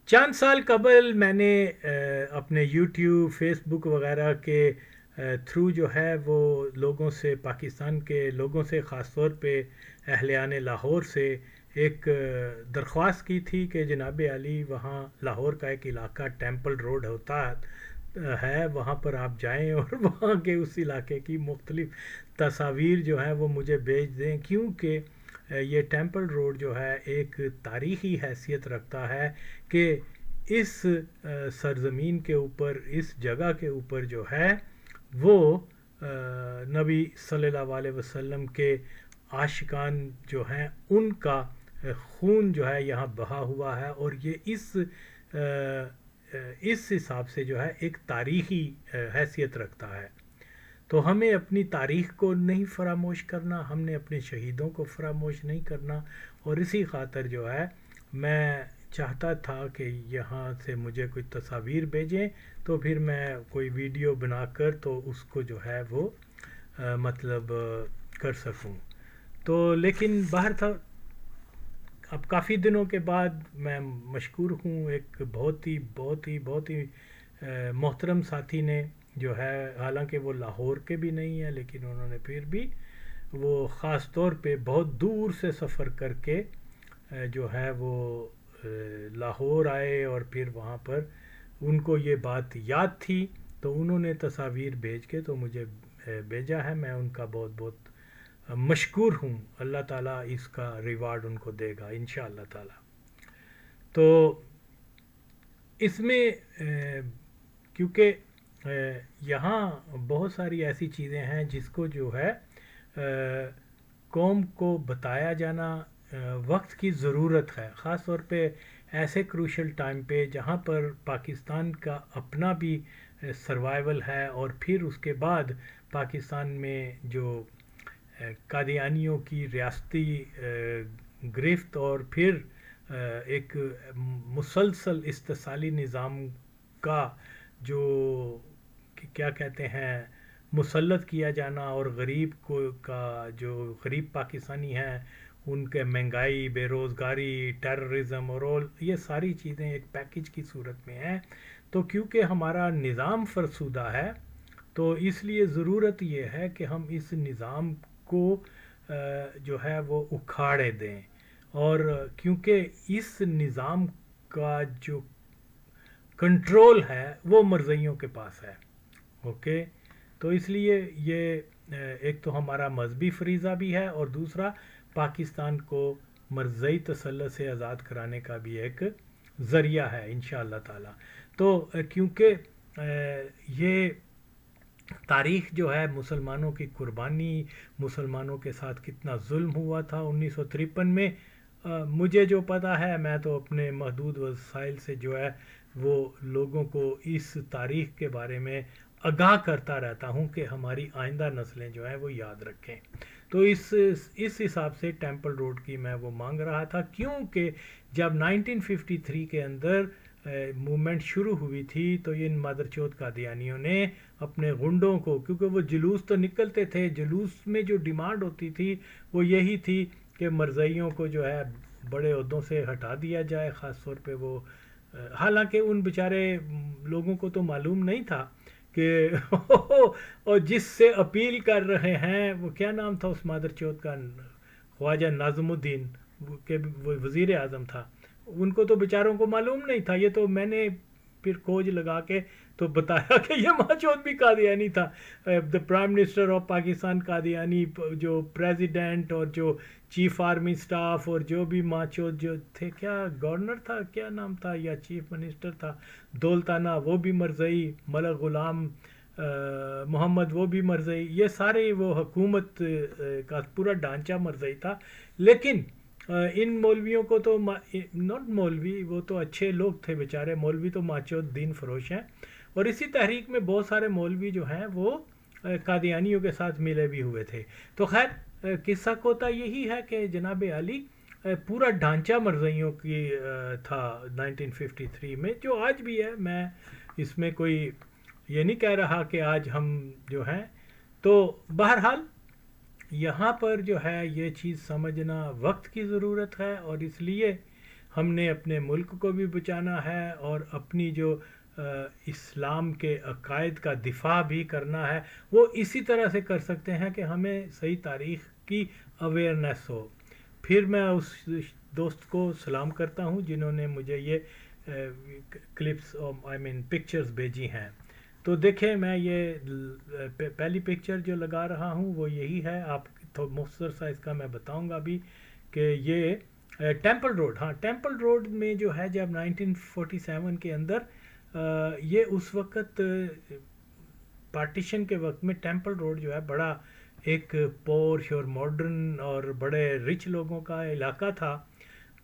چند سال قبل میں نے اپنے یوٹیوب فیس بک وغیرہ کے تھرو جو ہے وہ لوگوں سے، پاکستان کے لوگوں سے، خاص طور پہ اہلیان لاہور سے ایک درخواست کی تھی کہ جناب علی وہاں لاہور کا ایک علاقہ ٹیمپل روڈ ہوتا ہے، وہاں پر آپ جائیں اور وہاں کے اس علاقے کی مختلف تصاویر جو ہیں وہ مجھے بھیج دیں، کیونکہ یہ ٹیمپل روڈ جو ہے ایک تاریخی حیثیت رکھتا ہے کہ اس سرزمین کے اوپر، اس جگہ کے اوپر جو ہے وہ نبی صلی اللہ علیہ وسلم کے عاشقان جو ہیں ان کا خون جو ہے یہاں بہا ہوا ہے، اور یہ اس حساب سے جو ہے ایک تاریخی حیثیت رکھتا ہے۔ تو ہمیں اپنی تاریخ کو نہیں فراموش کرنا، ہم نے اپنے شہیدوں کو فراموش نہیں کرنا، اور اسی خاطر جو ہے میں چاہتا تھا کہ یہاں سے مجھے کوئی تصاویر بھیجیں تو پھر میں کوئی ویڈیو بنا کر تو اس کو جو ہے وہ مطلب کر سکوں۔ تو لیکن باہر تھا، اب کافی دنوں کے بعد میں مشکور ہوں، ایک بہت ہی محترم ساتھی نے جو ہے، حالانکہ وہ لاہور کے بھی نہیں ہیں لیکن انہوں نے پھر بھی وہ خاص طور پہ بہت دور سے سفر کر کے جو ہے وہ لاہور آئے، اور پھر وہاں پر ان کو یہ بات یاد تھی تو انہوں نے تصاویر بھیج کے تو مجھے بھیجا ہے۔ میں ان کا بہت بہت مشکور ہوں، اللہ تعالیٰ اس کا ریوارڈ ان کو دے گا انشاءاللہ تعالیٰ۔ تو اس میں کیونکہ یہاں بہت ساری ایسی چیزیں ہیں جس کو جو ہے قوم کو بتایا جانا وقت کی ضرورت ہے، خاص طور پہ ایسے کروشل ٹائم پہ جہاں پر پاکستان کا اپنا بھی سروائیول ہے، اور پھر اس کے بعد پاکستان میں جو قادیانیوں کی ریاستی گرفت، اور پھر ایک مسلسل استحصالی نظام کا جو کیا کہتے ہیں مسلط کیا جانا، اور غریب کو کا جو غریب پاکستانی ہیں ان کے مہنگائی، بے روزگاری، ٹیررزم اور یہ ساری چیزیں ایک پیکج کی صورت میں ہیں، تو کیونکہ ہمارا نظام فرسودہ ہے تو اس لیے ضرورت یہ ہے کہ ہم اس نظام کو جو ہے وہ اکھاڑے دیں، اور کیونکہ اس نظام کا جو کنٹرول ہے وہ مرزائیوں کے پاس ہے، اوکے۔ تو اس لیے یہ ایک تو ہمارا مذہبی فریضہ بھی ہے، اور دوسرا پاکستان کو مرزائی تسلط سے آزاد کرانے کا بھی ایک ذریعہ ہے انشاءاللہ تعالی۔ تو کیونکہ یہ تاریخ جو ہے مسلمانوں کی قربانی، مسلمانوں کے ساتھ کتنا ظلم ہوا تھا 1953 میں، مجھے جو پتہ ہے میں تو اپنے محدود وسائل سے جو ہے وہ لوگوں کو اس تاریخ کے بارے میں آگاہ کرتا رہتا ہوں کہ ہماری آئندہ نسلیں جو ہیں وہ یاد رکھیں۔ تو اس حساب سے ٹیمپل روڈ کی میں وہ مانگ رہا تھا، کیونکہ جب 1953 کے اندر موومنٹ شروع ہوئی تھی تو ان مادر چوت قادیانیوں نے اپنے غنڈوں کو، کیونکہ وہ جلوس تو نکلتے تھے، جلوس میں جو ڈیمانڈ ہوتی تھی وہ یہی تھی کہ مرزائیوں کو جو ہے بڑے عہدوں سے ہٹا دیا جائے، خاص طور پہ وہ، حالانکہ ان بیچارے لوگوں کو تو معلوم نہیں تھا کہ اور جس سے اپیل کر رہے ہیں وہ کیا نام تھا اس مادر چوت کا، خواجہ ناظم الدین، کہ وہ وزیر اعظم تھا، ان کو تو بیچاروں کو معلوم نہیں تھا۔ یہ تو میں نے پھر کھوج لگا کے تو بتایا کہ یہ ماچوت بھی قادیانی تھا، the prime minister of Pakistan Qadiani, جو پریزیڈنٹ اور جو چیف آرمی سٹاف اور جو بھی ماچوت جو تھے، کیا گورنر تھا، کیا نام تھا، یا چیف منسٹر تھا دولتانہ، وہ بھی مرزئی، ملک غلام محمد وہ بھی مرزئی، یہ سارے وہ حکومت کا پورا ڈھانچہ مرزئی تھا۔ لیکن ان مولویوں کو تو ناٹ مولوی، وہ تو اچھے لوگ تھے بیچارے، مولوی تو ماچوت دین فروش ہیں، اور اسی تحریک میں بہت سارے مولوی جو ہیں وہ قادیانیوں کے ساتھ ملے بھی ہوئے تھے۔ تو خیر قصہ کوتا یہی ہے کہ جناب علی پورا ڈھانچہ مرزائیوں کی تھا 1953 میں، جو آج بھی ہے، میں اس میں کوئی یہ نہیں کہہ رہا کہ آج ہم جو ہیں، تو بہرحال یہاں پر جو ہے یہ چیز سمجھنا وقت کی ضرورت ہے، اور اس لیے ہم نے اپنے ملک کو بھی بچانا ہے اور اپنی جو اسلام کے عقائد کا دفاع بھی کرنا ہے. وہ اسی طرح سے کر سکتے ہیں کہ ہمیں صحیح تاریخ کی اویئرنیس ہو. پھر میں اس دوست کو سلام کرتا ہوں جنہوں نے مجھے یہ کلپس آئی مین پکچرز بھیجی ہیں. تو دیکھیں میں یہ پہلی پکچر جو لگا رہا ہوں وہ یہی ہے. آپ تو مختصر سا اس کا میں بتاؤں گا بھی کہ یہ ٹیمپل روڈ، ہاں ٹیمپل روڈ میں جو ہے جب 1947 کے اندر یہ اس وقت پارٹیشن کے وقت میں ٹیمپل روڈ جو ہے بڑا ایک پورش اور ماڈرن اور بڑے رچ لوگوں کا علاقہ تھا.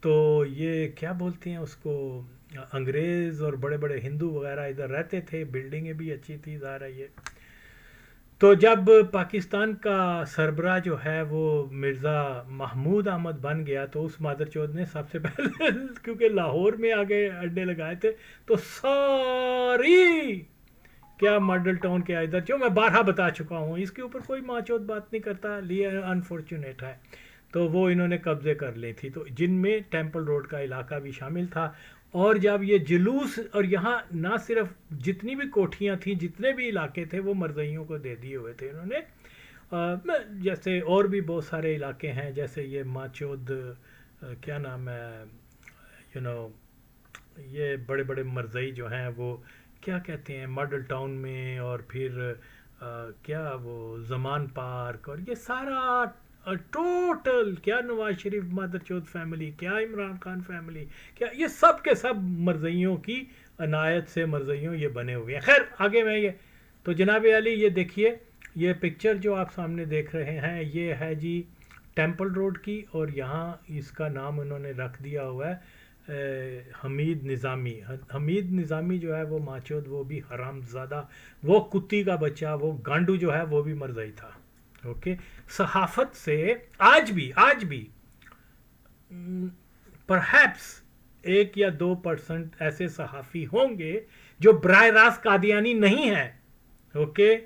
تو یہ کیا بولتے ہیں اس کو، انگریز اور بڑے بڑے ہندو وغیرہ ادھر رہتے تھے، بلڈنگیں بھی اچھی تھی ظاہر ہے یہ. تو جب پاکستان کا سربراہ جو ہے وہ مرزا محمود احمد بن گیا تو اس مادر چود نے سب سے پہلے کیونکہ لاہور میں آگے اڈے لگائے تھے تو ساری کیا ماڈل ٹاؤن کیا ادھر جو میں بارہا بتا چکا ہوں، اس کے اوپر کوئی ماں چود بات نہیں کرتا، لیے انفارچونیٹ ہے. تو وہ انہوں نے قبضے کر لی تھی، تو جن میں ٹیمپل روڈ کا علاقہ بھی شامل تھا. اور جب یہ جلوس، اور یہاں نہ صرف جتنی بھی کوٹھیاں تھیں، جتنے بھی علاقے تھے وہ مرزائیوں کو دے دیے ہوئے تھے انہوں نے. جیسے اور بھی بہت سارے علاقے ہیں، جیسے یہ ماچود کیا نام ہے یہ بڑے بڑے مرزائی جو ہیں وہ کیا کہتے ہیں ماڈل ٹاؤن میں، اور پھر کیا وہ زمان پارک، اور یہ سارا ٹوٹل کیا نواز شریف مادر چود فیملی، کیا عمران خان فیملی، کیا یہ سب کے سب مرزائیوں کی عنایت سے مرزائیوں یہ بنے ہوئے ہیں. خیر آگے میں یہ تو جناب علی یہ دیکھیے یہ پکچر جو آپ سامنے دیکھ رہے ہیں یہ ہے جی ٹیمپل روڈ کی، اور یہاں اس کا نام انہوں نے رکھ دیا ہوا ہے حمید نظامی. حمید نظامی جو ہے وہ ماچود، وہ بھی حرام زادہ، وہ کتی کا بچہ، وہ گانڈو جو ہے وہ بھی مرزائی تھا. اوکے. صحافت سے آج بھی پرہیپس 1 یا 2% ایسے صحافی ہوں گے جو براہ راست قادیانی نہیں ہیں. اوکے.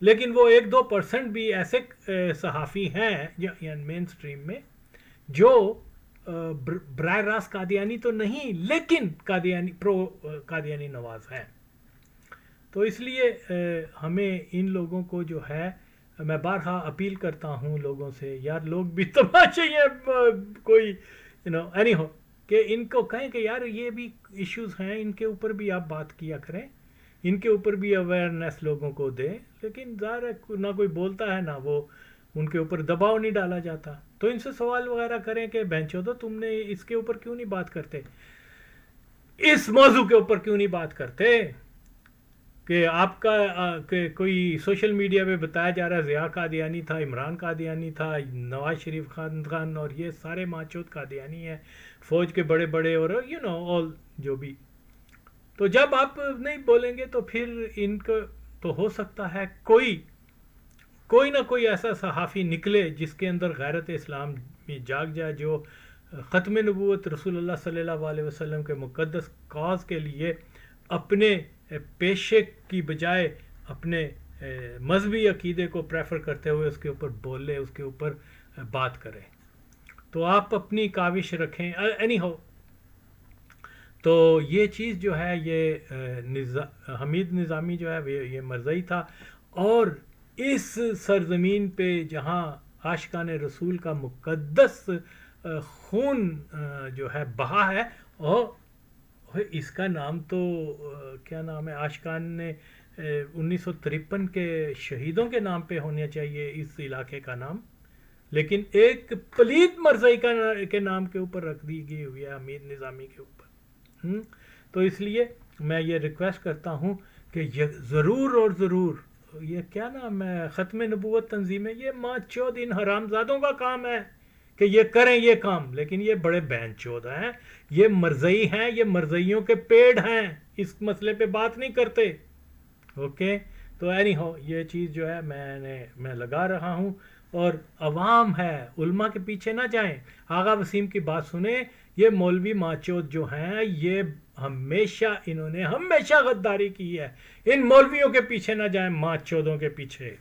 لیکن وہ 1-2% بھی ایسے صحافی ہیں یعنی مین سٹریم میں جو براہ راست قادیانی تو نہیں لیکن قادیانی قادیانی نواز ہیں. تو اس لیے ہمیں ان لوگوں کو جو ہے میں بارہا اپیل کرتا ہوں لوگوں سے، یار لوگ بھی تماشے کوئی اینی ہو کہ ان کو کہیں کہ یار یہ بھی ایشوز ہیں، ان کے اوپر بھی آپ بات کیا کریں، ان کے اوپر بھی اویئرنیس لوگوں کو دیں. لیکن ظاہر ہے نہ کوئی بولتا ہے، نہ وہ ان کے اوپر دباؤ نہیں ڈالا جاتا. تو ان سے سوال وغیرہ کریں کہ بہنچو دو تم نے اس کے اوپر کیوں نہیں بات کرتے، اس موضوع کے اوپر کیوں نہیں بات کرتے کہ آپ کا کہ کوئی سوشل میڈیا پہ بتایا جا رہا ہے ضیاء قادیانی تھا، عمران قادیانی تھا، نواز شریف خان اور یہ سارے ماچود قادیانی ہیں، فوج کے بڑے بڑے اور آل جو بھی. تو جب آپ نہیں بولیں گے تو پھر ان کو تو ہو سکتا ہے کوئی نہ کوئی ایسا صحافی نکلے جس کے اندر غیرت اسلام میں جاگ جائے، جو ختم نبوت رسول اللہ صلی اللہ علیہ وسلم کے مقدس کاز کے لیے اپنے پیشے کی بجائے اپنے مذہبی عقیدے کو پریفر کرتے ہوئے اس کے اوپر بولے، اس کے اوپر بات کرے. تو آپ اپنی کاوش رکھیں. اینی ہو تو یہ چیز جو ہے یہ حمید نظامی جو ہے یہ مرزائی تھا، اور اس سرزمین پہ جہاں عاشقان رسول کا مقدس خون جو ہے بہا ہے، اور اس کا نام تو کیا نام ہے، عاشقان نے 1953 کے شہیدوں کے نام پہ ہونا چاہیے اس علاقے کا نام، لیکن ایک پلیت مرزائی کے نام کے اوپر رکھ دی گئی ہوئی ہے حمید نظامی کے اوپر. تو اس لیے میں یہ ریکویسٹ کرتا ہوں کہ ضرور اور ضرور یہ کیا نام ہے ختم نبوت تنظیمیں، یہ ماں چود ان حرام زادوں کا کام ہے کہ یہ کریں یہ کام، لیکن یہ بڑے بہن چود ہیں، یہ مرزائی ہیں، یہ مرزائیوں کے پیڑ ہیں، اس مسئلے پہ بات نہیں کرتے. اوکے. تو اینی ہو یہ چیز جو ہے میں لگا رہا ہوں، اور عوام ہے علماء کے پیچھے نہ جائیں. آغا وسیم کی بات سنیں. یہ مولوی ماچود جو ہیں یہ انہوں نے ہمیشہ غداری کی ہے. ان مولویوں کے پیچھے نہ جائیں، ماچودوں کے پیچھے.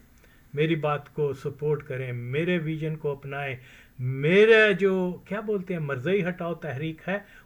میری بات کو سپورٹ کریں، میرے ویژن کو اپنائیں. میرے جو کیا بولتے ہیں مرزائی ہٹاؤ تحریک ہے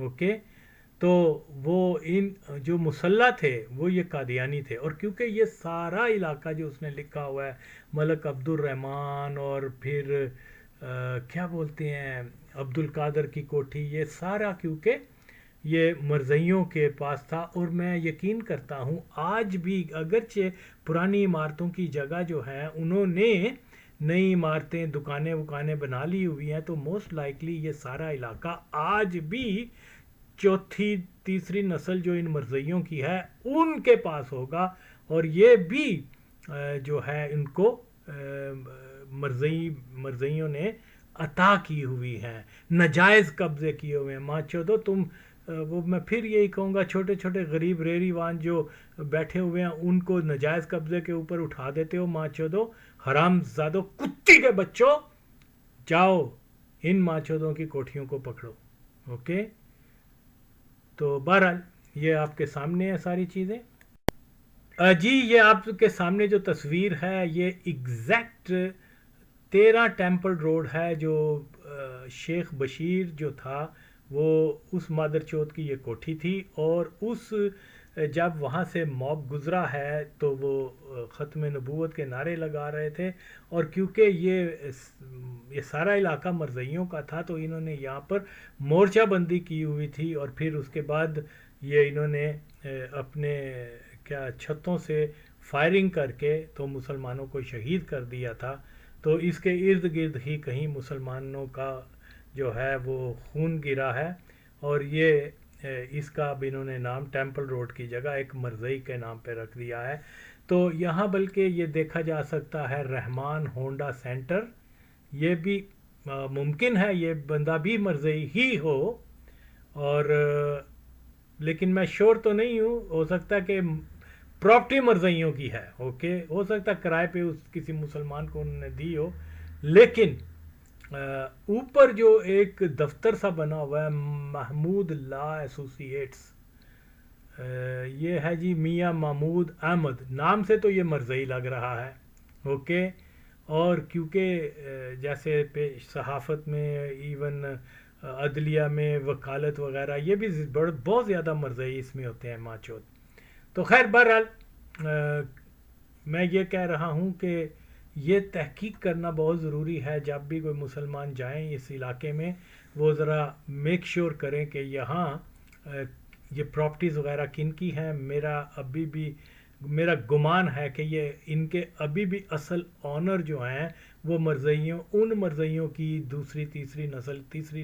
اوکے. تو وہ ان جو مسلح تھے وہ یہ قادیانی تھے، اور کیونکہ یہ سارا علاقہ جو اس نے لکھا ہوا ہے ملک عبد الرحمن اور پھر کیا بولتے ہیں عبد القادر کی کوٹھی، یہ سارا کیونکہ یہ مرزائیوں کے پاس تھا. اور میں یقین کرتا ہوں آج بھی اگرچہ پرانی عمارتوں کی جگہ جو ہے انہوں نے نئی عمارتیں دکانیں وکانیں بنا لی ہوئی ہیں، تو موسٹ لائکلی یہ سارا علاقہ آج بھی چوتھی تیسری نسل جو ان مرزائیوں کی ہے ان کے پاس ہوگا. اور یہ بھی جو ہے ان کو مرزائیوں نے عطا کی ہوئی ہیں، ناجائز قبضے کیے ہوئے ہیں. ماں چودو تم وہ میں پھر یہی کہوں گا چھوٹے چھوٹے غریب ریری وان جو بیٹھے ہوئے ہیں ان کو ناجائز قبضے کے اوپر اٹھا دیتے ہو. ماں چودو حرام زادو کتی کے بچوں، جاؤ ان ماں چودوں کی کوٹھیوں کو پکڑو. اوکے. تو بہرحال یہ آپ کے سامنے ہے ساری چیزیں. جی یہ آپ کے سامنے جو تصویر ہے یہ ایگزیکٹ 13 ٹیمپل روڈ ہے، جو شیخ بشیر جو تھا وہ اس مادر چوت کی یہ کوٹھی تھی. اور اس جب وہاں سے موب گزرا ہے تو وہ ختم نبوت کے نعرے لگا رہے تھے، اور کیونکہ یہ سارا علاقہ مرزائیوں کا تھا تو انہوں نے یہاں پر مورچہ بندی کی ہوئی تھی. اور پھر اس کے بعد یہ انہوں نے اپنے کیا چھتوں سے فائرنگ کر کے تو مسلمانوں کو شہید کر دیا تھا. تو اس کے ارد گرد ہی کہیں مسلمانوں کا جو ہے وہ خون گرا ہے، اور یہ اس کا اب انہوں نے نام ٹیمپل روڈ کی جگہ ایک مرزائی کے نام پہ رکھ دیا ہے. تو یہاں بلکہ یہ دیکھا جا سکتا ہے رحمان ہونڈا سینٹر، یہ بھی ممکن ہے یہ بندہ بھی مرزائی ہی ہو، اور لیکن میں شور تو نہیں ہوں، ہو سکتا ہے کہ پراپرٹی مرزائیوں کی ہے. اوکے. ہو سکتا ہے کرائے پہ کسی مسلمان کو انہوں نے دی ہو. لیکن اوپر جو ایک دفتر سا بنا ہوا ہے محمود لا ایسوسیٹس، یہ ہے جی میاں محمود احمد نام سے تو یہ مرزائی لگ رہا ہے. اوکے. اور کیونکہ جیسے صحافت میں ایون عدلیہ میں وکالت وغیرہ یہ بھی بہت زیادہ مرزائی اس میں ہوتے ہیں ماں چوت. تو خیر بہرحال میں یہ کہہ رہا ہوں کہ یہ تحقیق کرنا بہت ضروری ہے. جب بھی کوئی مسلمان جائیں اس علاقے میں وہ ذرا میک شور کریں کہ یہاں یہ پراپرٹیز وغیرہ کن کی ہیں. میرا گمان ہے کہ یہ ان کے ابھی بھی اصل آنر جو ہیں وہ ان مرزائیوں کی دوسری تیسری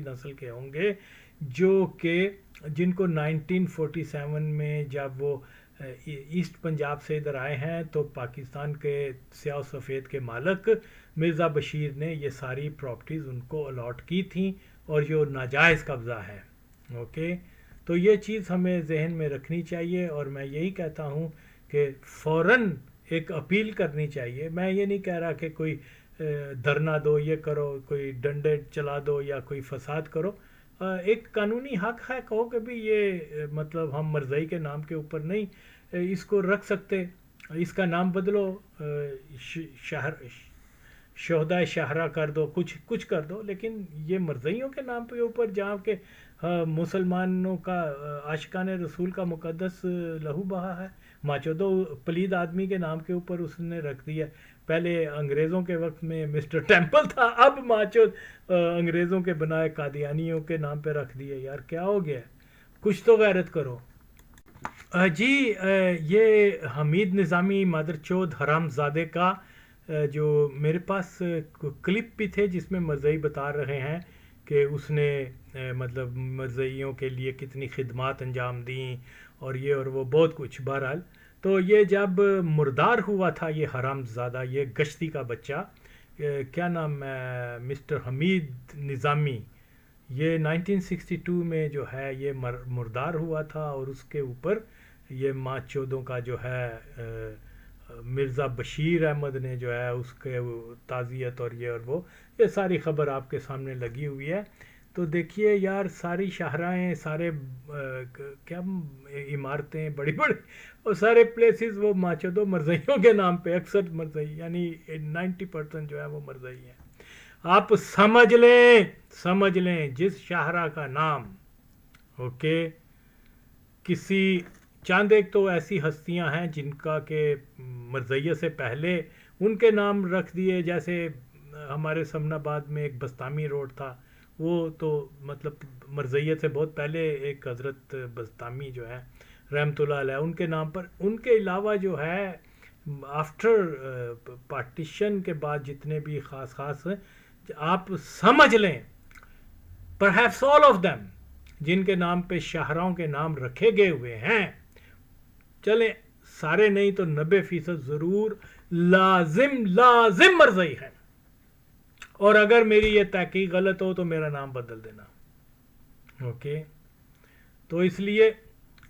نسل کے ہوں گے، جو کہ جن کو 1947 میں جب وہ ایسٹ پنجاب سے ادھر آئے ہیں تو پاکستان کے سیاہ و سفید کے مالک مرزا بشیر نے یہ ساری پراپرٹیز ان کو الاٹ کی تھیں، اور جو ناجائز قبضہ ہے. اوکے. تو یہ چیز ہمیں ذہن میں رکھنی چاہیے، اور میں یہی کہتا ہوں کہ فوراً ایک اپیل کرنی چاہیے. میں یہ نہیں کہہ رہا کہ کوئی دھرنا دو، یہ کرو، کوئی ڈنڈے چلا دو یا کوئی فساد کرو. ایک قانونی حق ہے، کہو کہ بھی یہ مطلب ہم مرزائی کے نام کے اوپر نہیں اس کو رکھ سکتے، اس کا نام بدلو، شہدائے شاہراہ کر دو، کچھ کر دو. لیکن یہ مرزائیوں کے نام پہ اوپر جہاں کہ مسلمانوں کا عاشقان رسول کا مقدس لہو بہا ہے، ماچودو پلید آدمی کے نام کے اوپر اس نے رکھ دیا. پہلے انگریزوں کے وقت میں مسٹر ٹیمپل تھا، اب ماچود انگریزوں کے بنائے قادیانیوں کے نام پہ رکھ دیے. یار کیا ہو گیا؟ کچھ تو غیرت کرو. جی یہ حمید نظامی مادر چود حرام زادے کا جو میرے پاس کلپ بھی تھے جس میں مرزائی بتا رہے ہیں کہ اس نے مطلب مرزائیوں کے لیے کتنی خدمات انجام دیں اور یہ اور وہ بہت کچھ. بہرحال تو یہ جب مردار ہوا تھا یہ حرام زادہ، یہ گشتی کا بچہ، کیا نام ہے، مسٹر حمید نظامی، یہ 1962 میں جو ہے یہ مردار ہوا تھا. اور اس کے اوپر یہ ماں چودوں کا جو ہے مرزا بشیر احمد نے جو ہے اس کے تعزیت اور یہ ساری خبر آپ کے سامنے لگی ہوئی ہے. تو دیکھیے یار ساری شاہراہیں، سارے کیا عمارتیں بڑی بڑی اور سارے پلیسز وہ ماچودو مرزائیوں کے نام پہ، اکثر مرزائی، یعنی 90% جو ہے وہ مرزائی ہیں. آپ سمجھ لیں جس شاہراہ کا نام اوکے. کسی چاند ایک تو ایسی ہستیاں ہیں جن کا کہ مرزیت سے پہلے ان کے نام رکھ دیے، جیسے ہمارے سمن آباد میں ایک بستامی روڈ تھا، وہ تو مطلب مرزیت سے بہت پہلے ایک حضرت بستامی جو ہے رحمۃ اللہ علیہ ان کے نام پر. ان کے علاوہ جو ہے آفٹر پارٹیشن کے بعد جتنے بھی خاص آپ سمجھ لیں پرہیپس آل آف دیم جن کے نام پہ شاہراہوں کے نام رکھے گئے ہوئے ہیں، چلیں سارے نہیں تو 90% ضرور لازم مرزئی ہے. اور اگر میری یہ تحقیق غلط ہو تو میرا نام بدل دینا. اوکے. تو اس لیے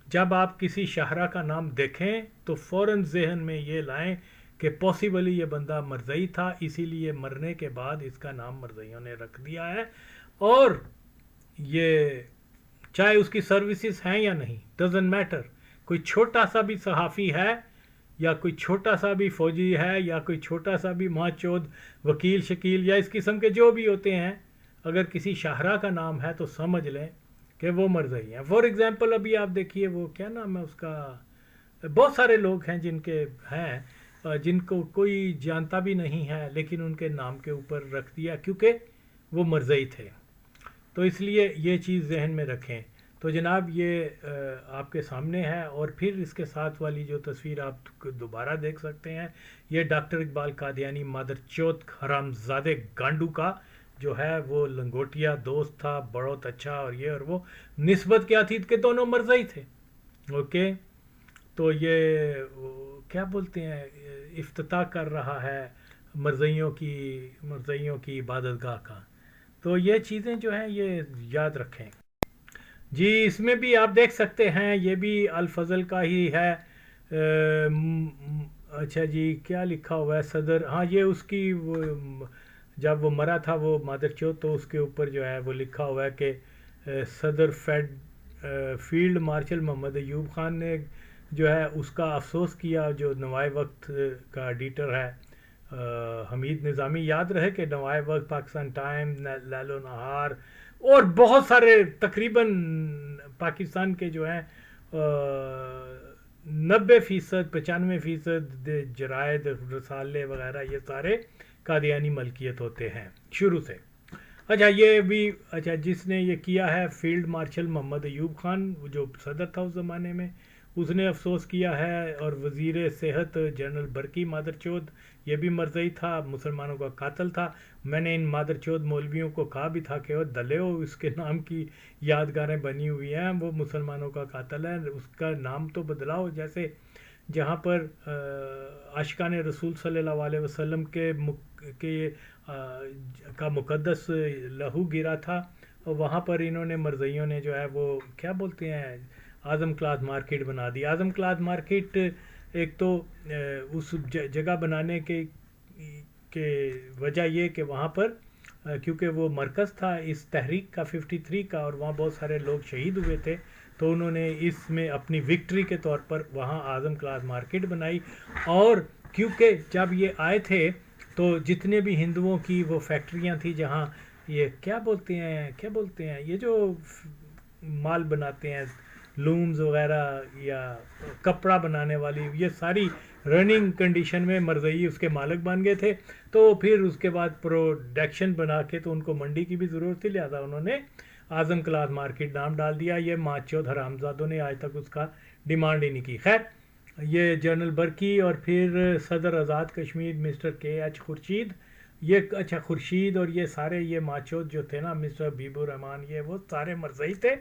جب آپ کسی شاہراہ کا نام دیکھیں تو فوراً ذہن میں یہ لائیں کہ پاسبلی یہ بندہ مرزئی تھا، اسی لیے مرنے کے بعد اس کا نام مرزئیوں نے رکھ دیا ہے. اور یہ چاہے اس کی سروسز ہیں یا نہیں، ڈزنٹ میٹر. کوئی چھوٹا سا بھی صحافی ہے یا کوئی چھوٹا سا بھی فوجی ہے یا کوئی چھوٹا سا بھی ماں چود وکیل شکیل یا اس قسم کے جو بھی ہوتے ہیں، اگر کسی شاہراہ کا نام ہے تو سمجھ لیں کہ وہ مرزئی ہیں. فار ایگزامپل ابھی آپ دیکھیے وہ کیا نام ہے اس کا، بہت سارے لوگ ہیں جن کے ہیں جن کو کوئی جانتا بھی نہیں ہے لیکن ان کے نام کے اوپر رکھ دیا کیونکہ وہ مرزئی تھے. تو اس لیے یہ چیز ذہن میں رکھیں. تو جناب یہ آپ کے سامنے ہے. اور پھر اس کے ساتھ والی جو تصویر آپ دوبارہ دیکھ سکتے ہیں، یہ ڈاکٹر اقبال قادیانی مادر چوت حرام زادے گانڈو کا جو ہے وہ لنگوٹیا دوست تھا بہت اچھا. اور یہ اور وہ نسبت کیا تھی کہ دونوں مرزئی تھے. اوکے. تو یہ کیا بولتے ہیں افتتاح کر رہا ہے مرزئیوں کی عبادت گاہ کا. تو یہ چیزیں جو ہیں یہ یاد رکھیں. جی اس میں بھی آپ دیکھ سکتے ہیں یہ بھی الفضل کا ہی ہے. اچھا جی کیا لکھا ہوا ہے صدر، ہاں یہ اس کی جب وہ مرا تھا وہ مادر چوت تو اس کے اوپر جو ہے وہ لکھا ہوا ہے کہ صدر فیلڈ مارشل محمد ایوب خان نے جو ہے اس کا افسوس کیا. جو نوائے وقت کا ایڈیٹر ہے حمید نظامی، یاد رہے کہ نوائے وقت، پاکستان ٹائم، لیل و نہار اور بہت سارے تقریباً پاکستان کے جو ہیں 90% 95% جرائد رسالے وغیرہ یہ سارے قادیانی ملکیت ہوتے ہیں شروع سے. اچھا یہ بھی اچھا جس نے یہ کیا ہے فیلڈ مارشل محمد ایوب خان جو صدر تھا اس زمانے میں، اس نے افسوس کیا ہے. اور وزیر صحت جنرل برکی مادر چود یہ بھی مرزئی تھا، مسلمانوں کا قاتل تھا. میں نے ان مادر چود مولویوں کو کہا بھی تھا کہ وہ دلیو اس کے نام کی یادگاریں بنی ہوئی ہیں، وہ مسلمانوں کا قاتل ہے، اس کا نام تو بدلاؤ. جیسے جہاں پر عاشقان رسول صلی اللہ علیہ وسلم کا مقدس لہو گرا تھا، اور وہاں پر انہوں نے مرزئیوں نے جو ہے وہ کیا بولتے ہیں اعظم کلاتھ مارکیٹ بنا دی. اعظم کلاتھ مارکیٹ ایک تو اس جگہ بنانے کے وجہ یہ کہ وہاں پر کیونکہ وہ مرکز تھا اس تحریک کا 53 کا اور وہاں بہت سارے لوگ شہید ہوئے تھے، تو انہوں نے اس میں اپنی وکٹری کے طور پر وہاں اعظم کلاتھ مارکیٹ بنائی. اور کیونکہ جب یہ آئے تھے تو جتنے بھی ہندوؤں کی وہ فیکٹریاں تھیں جہاں یہ کیا بولتے ہیں یہ جو مال بناتے ہیں لومز وغیرہ یا کپڑا بنانے والی، یہ ساری رننگ کنڈیشن میں مرزئی اس کے مالک بن گئے تھے. تو پھر اس کے بعد پروڈکشن بنا کے تو ان کو منڈی کی بھی ضرورت تھی، لہذا انہوں نے اعظم کلاتھ مارکیٹ نام ڈال دیا. یہ ماچود حرامزادوں نے آج تک اس کا ڈیمانڈ ہی نہیں کی. خیر یہ جنرل برکی اور پھر صدر آزاد کشمیر مسٹر کے ایچ خورشید، یہ اچھا خورشید اور یہ سارے یہ ماچود جو تھے نا مسٹر حبیب الرحمان، یہ وہ سارے مرزئی تھے.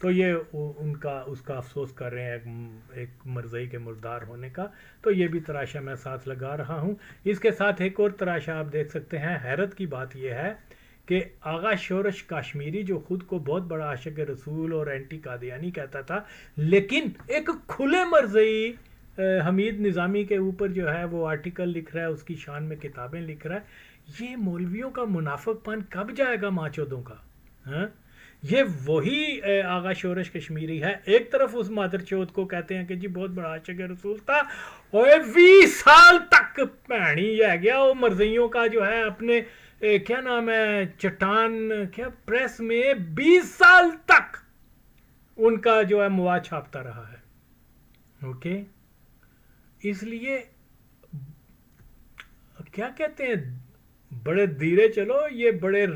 تو یہ اس کا افسوس کر رہے ہیں ایک مرزئی کے مردار ہونے کا. تو یہ بھی تراشا میں ساتھ لگا رہا ہوں. اس کے ساتھ ایک اور تراشا آپ دیکھ سکتے ہیں. حیرت کی بات یہ ہے کہ آغا شورش کاشمیری جو خود کو بہت بڑا عاشق رسول اور اینٹی قادیانی کہتا تھا، لیکن ایک کھلے مرزئی حمید نظامی کے اوپر جو ہے وہ آرٹیکل لکھ رہا ہے، اس کی شان میں کتابیں لکھ رہا ہے. یہ مولویوں کا منافق پن کب جائے گا ماچودوں کا؟ ہاں یہ وہی آغا شورش کشمیری ہے. ایک طرف اس مادر چوت کو کہتے ہیں کہ جی بہت بڑا عاشق رسول تھا، اور 20 سال تک پہنی ہے گیا وہ مرزئیوں کا جو ہے اپنے کیا نام ہے چٹان کیا پریس میں 20 سال تک ان کا جو ہے مواد چھاپتا رہا ہے. اوکے, اس لیے کیا کہتے ہیں, بڑے دھیرے چلو, یہ بڑے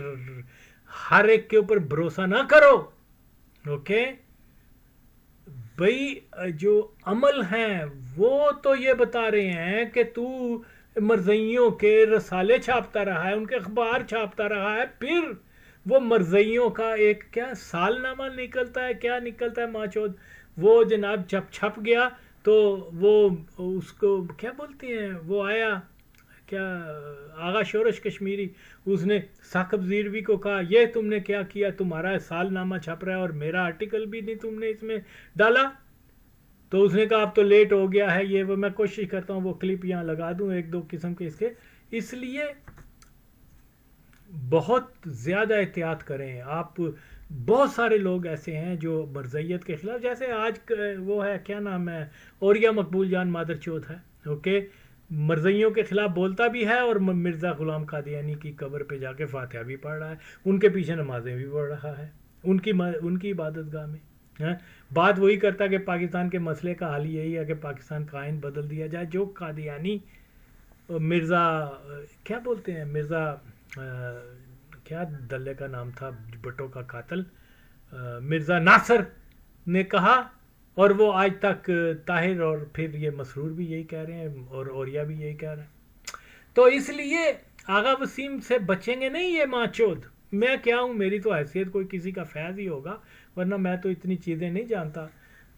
ہر ایک کے اوپر بھروسہ نہ کرو. اوکے بھائی, جو عمل ہیں وہ تو یہ بتا رہے ہیں کہ تو مرزائیوں کے رسالے چھاپتا رہا ہے, ان کے اخبار چھاپتا رہا ہے, پھر وہ مرزائیوں کا ایک کیا سال نامہ نکلتا ہے, کیا نکلتا ہے ماچود, وہ جناب جب چھپ گیا تو وہ اس کو کیا بولتے ہیں, وہ آیا کیا آغا شورش کشمیری, اس نے ثاقب زیروی کو کہا یہ تم نے کیا کیا, تمہارا سال نامہ چھپ رہا ہے اور میرا آرٹیکل بھی نہیں تم نے اس میں ڈالا. تو اس نے کہا اب تو لیٹ ہو گیا ہے, یہ وہ میں کوشش کرتا ہوں وہ کلپ یہاں لگا دوں ایک دو قسم کے اس کے. اس لیے بہت زیادہ احتیاط کریں آپ. بہت سارے لوگ ایسے ہیں جو مرزیت کے خلاف, جیسے آج وہ ہے کیا نام ہے, اوریا مقبول جان مادر چوت ہے. اوکے, مرزائیوں کے خلاف بولتا بھی ہے اور مرزا غلام قادیانی کی قبر پہ جا کے فاتحہ بھی پڑھ رہا ہے, ان کے پیچھے نمازیں بھی پڑھ رہا ہے ان کی عبادت گاہ میں. بات وہی کرتا کہ پاکستان کے مسئلے کا حل یہی ہے کہ پاکستان کا آئین بدل دیا جائے. جو قادیانی مرزا کیا بولتے ہیں, مرزا کیا دلے کا نام تھا بٹو کا قاتل, مرزا ناصر نے کہا, اور وہ آج تک طاہر اور پھر یہ مسرور بھی یہی کہہ رہے ہیں اور اوریا بھی یہی کہہ رہے ہیں. تو اس لیے آغا وسیم سے بچیں گے نہیں یہ ماچود. میں کیا ہوں, میری تو حیثیت کوئی کسی کا فیض ہی ہوگا, ورنہ میں تو اتنی چیزیں نہیں جانتا,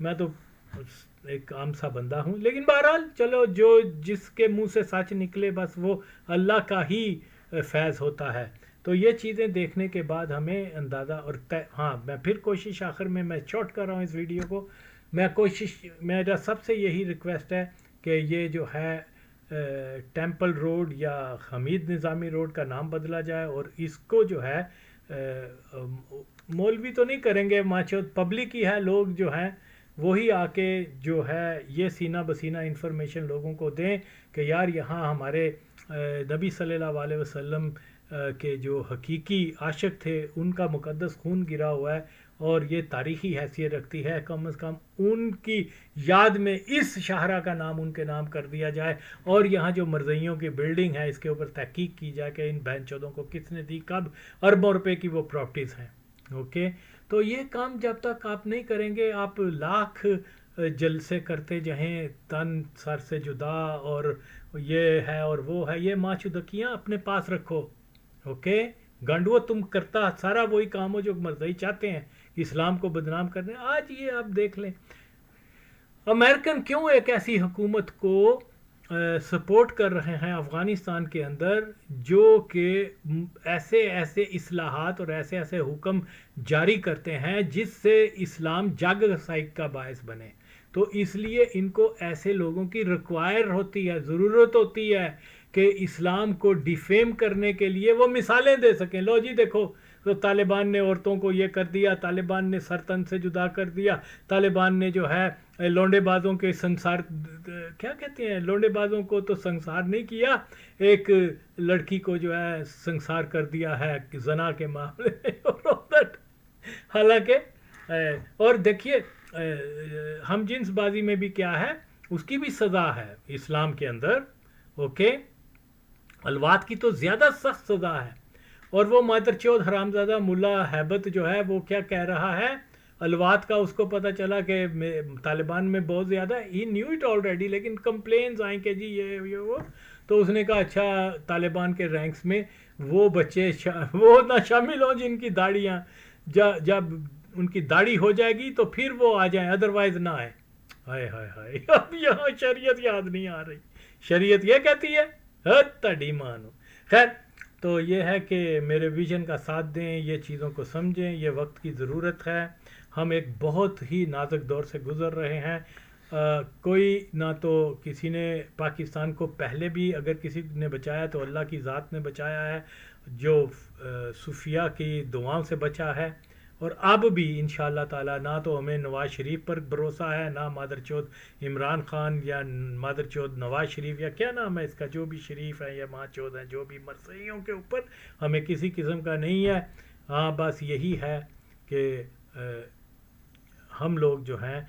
میں تو ایک عام سا بندہ ہوں. لیکن بہرحال چلو, جو جس کے منہ سے سچ نکلے بس وہ اللہ کا ہی فیض ہوتا ہے. تو یہ چیزیں دیکھنے کے بعد ہمیں اندازہ اور ہاں میں پھر کوشش آخر میں شارٹ کر رہا ہوں اس ویڈیو کو, میرا سب سے یہی ریکویسٹ ہے کہ یہ جو ہے ٹیمپل روڈ یا حمید نظامی روڈ کا نام بدلا جائے, اور اس کو جو ہے مولوی تو نہیں کریں گے, ماچود پبلک ہی ہے, لوگ جو ہیں وہی آ کے جو ہے یہ سینہ بسینہ انفارمیشن لوگوں کو دیں کہ یار یہاں ہمارے نبی صلی اللہ علیہ وسلم کے جو حقیقی عاشق تھے ان کا مقدس خون گرا ہوا ہے, اور یہ تاریخی حیثیت رکھتی ہے, کم از کم ان کی یاد میں اس شاہراہ کا نام ان کے نام کر دیا جائے, اور یہاں جو مرزائیوں کی بلڈنگ ہے اس کے اوپر تحقیق کی جائے کہ ان بہن چودوں کو کس نے دی, کب, اربوں روپے کی وہ پراپرٹیز ہیں. اوکے, تو یہ کام جب تک آپ نہیں کریں گے, آپ لاکھ جلسے کرتے جہیں تن سر سے جدا اور یہ ہے اور وہ ہے, یہ ماچودکیاں اپنے پاس رکھو. اوکے, گانڈو تم کرتا سارا وہی کام ہو جو مرزائی چاہتے ہیں اسلام کو بدنام کرنے. آج یہ آپ دیکھ لیں امریکن کیوں ایک ایسی حکومت کو سپورٹ کر رہے ہیں افغانستان کے اندر جو کہ ایسے ایسے اصلاحات اور ایسے ایسے حکم جاری کرتے ہیں جس سے اسلام جگ رسائی کا باعث بنے. تو اس لیے ان کو ایسے لوگوں کی ریکوائر ہوتی ہے, ضرورت ہوتی ہے کہ اسلام کو ڈیفیم کرنے کے لیے وہ مثالیں دے سکیں. لو جی دیکھو, تو طالبان نے عورتوں کو یہ کر دیا, طالبان نے سر تن سے جدا کر دیا, طالبان نے جو ہے لونڈے بازوں کے سنسار کیا کہتے ہیں, لونڈے بازوں کو تو سنسار نہیں کیا, ایک لڑکی کو جو ہے سنسار کر دیا ہے زنا کے معاملے میں. حالانکہ اور دیکھیے ہم جنس بازی میں بھی کیا ہے, اس کی بھی سزا ہے اسلام کے اندر. اوکے, الوات کی تو زیادہ سخت سزا ہے, اور وہ مادر چود حرامزادہ ملا ہیبت جو ہے وہ کیا کہہ رہا ہے, الوات کا اس کو پتہ چلا کہ طالبان میں بہت زیادہ, ہی نیو اٹ آلریڈی, لیکن کمپلینز آئیں کہ جی یہ وہ, تو اس نے کہا اچھا طالبان کے رینکس میں وہ بچے وہ نہ شامل ہوں جن کی داڑیاں جب ان کی داڑھی ہو جائے گی تو پھر وہ آ جائیں, ادروائز نہ آئے. ہائے ہائے ہائے, اب یہاں شریعت یاد نہیں آ رہی, شریعت یہ کہتی ہے تڑی مانو. خیر, تو یہ ہے کہ میرے ویژن کا ساتھ دیں, یہ چیزوں کو سمجھیں, یہ وقت کی ضرورت ہے. ہم ایک بہت ہی نازک دور سے گزر رہے ہیں. کوئی نہ تو کسی نے پاکستان کو پہلے بھی اگر کسی نے بچایا تو اللہ کی ذات نے بچایا ہے, جو صوفیہ کی دعاؤں سے بچا ہے, اور اب بھی انشاءاللہ تعالی نہ تو ہمیں نواز شریف پر بھروسہ ہے, نہ مادر چود عمران خان یا مادر چود نواز شریف یا کیا نام ہے اس کا, جو بھی شریف ہے یا ماں چود ہیں, جو بھی مرثیوں کے اوپر ہمیں کسی قسم کا نہیں ہے. ہاں بس یہی ہے کہ ہم لوگ جو ہیں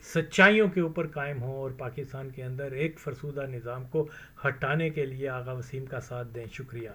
سچائیوں کے اوپر قائم ہوں اور پاکستان کے اندر ایک فرسودہ نظام کو ہٹانے کے لیے آغا وسیم کا ساتھ دیں. شکریہ.